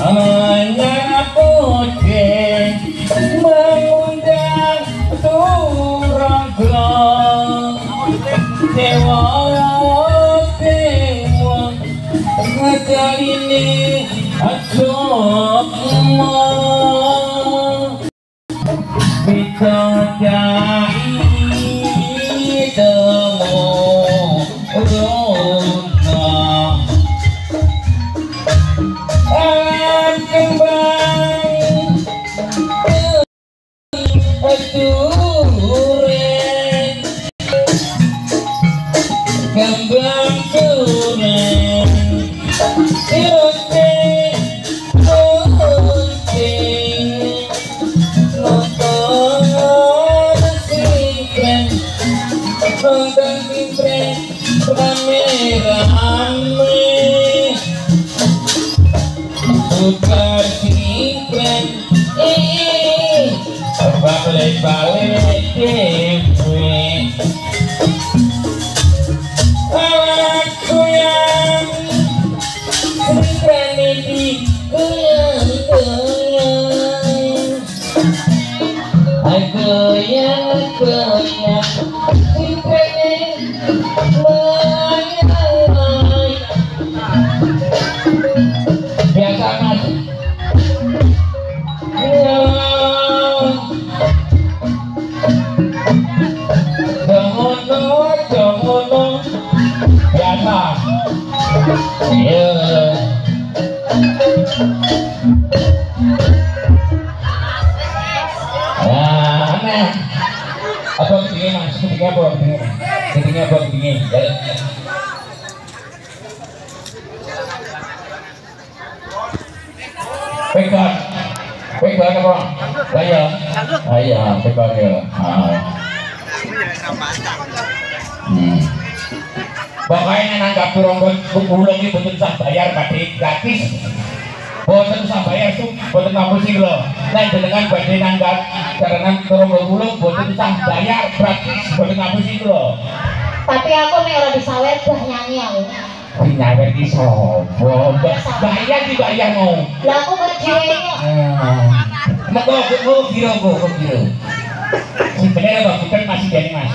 hanya putih mengundang Turonggo dewa ngajak ini asokmo bidadari temu rona kembang duren kembang duren balik-balik dewe aku yang berani di goyang-goyang aku yang biasa mas Jomono biasa iya aneh apa begini mas ketinggian apa begini pegang apa ayam pegang ya pokoknya nanggap Turonggo Wulung ini betul sah bayar badai gratis betul sah bayar tuh betul ngapusin loh nah dengan badai nanggap jaranan Turonggo Wulung betul sah bayar gratis betul ngapusin loh tapi aku nih orang di sawer dah nyanyi aku nyawer di sobo bayar mau lah aku berdiri mau kira sebenarnya bang bukan masih jadi mas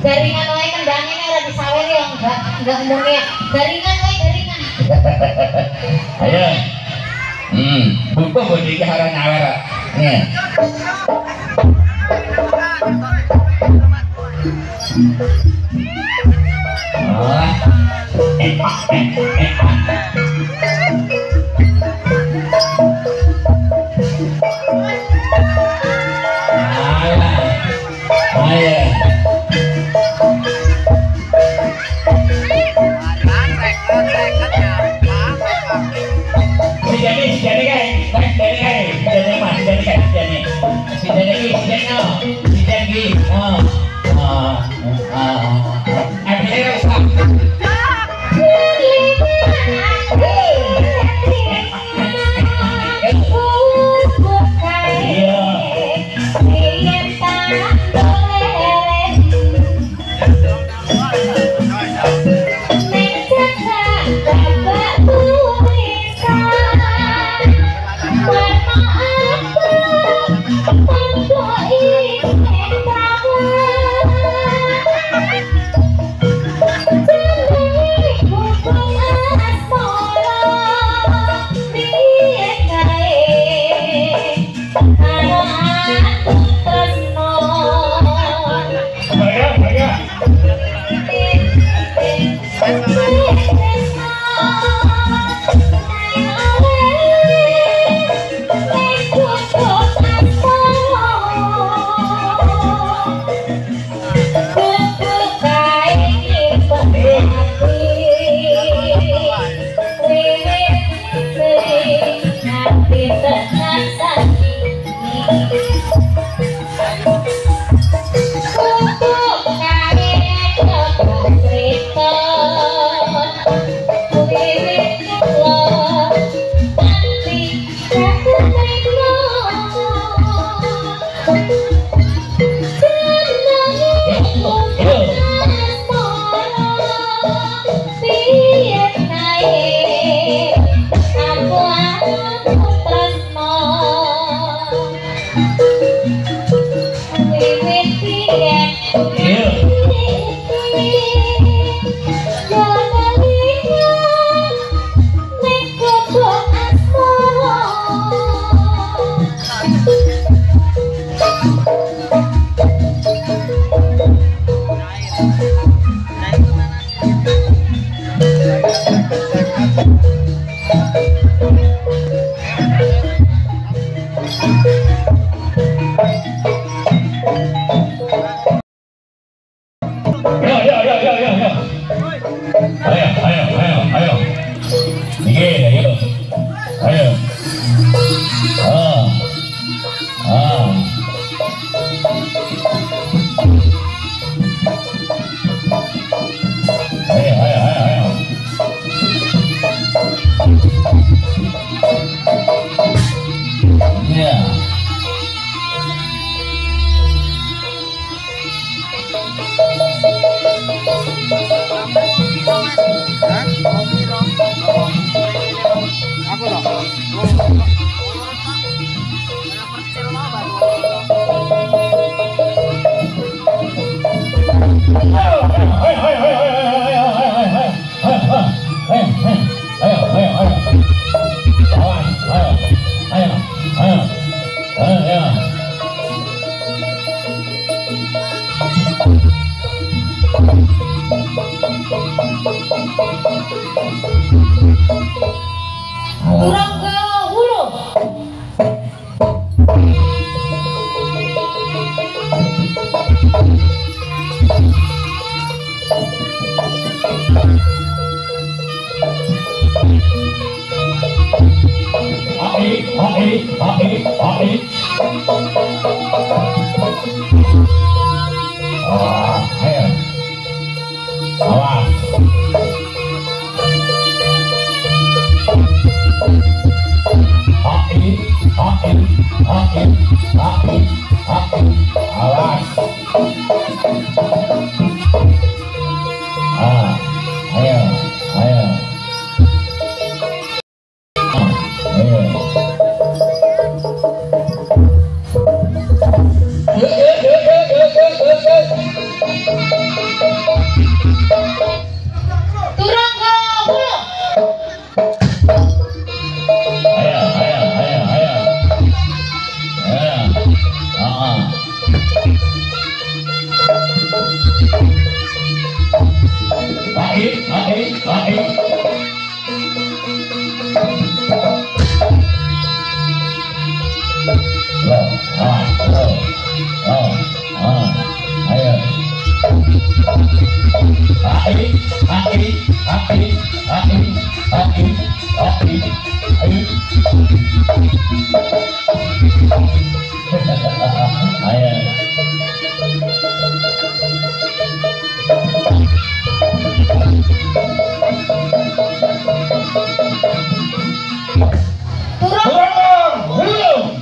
garingan wae kendang ini orang di sawer ya enggak ngomongnya garingan ayo buku bodi ke harang nyawer nih Turonggo Wulung. Turonggo Wulung.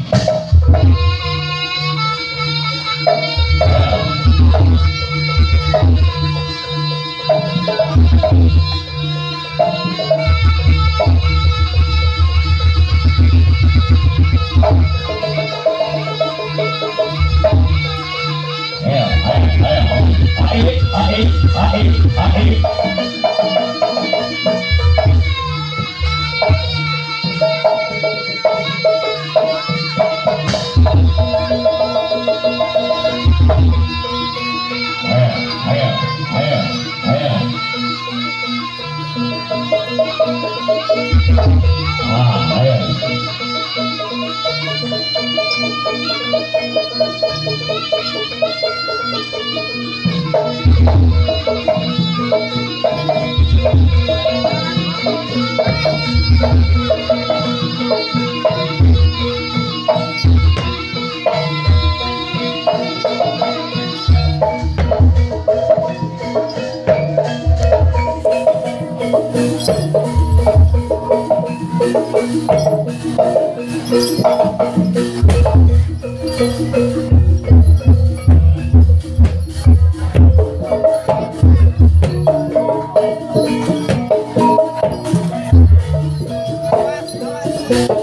Thank you.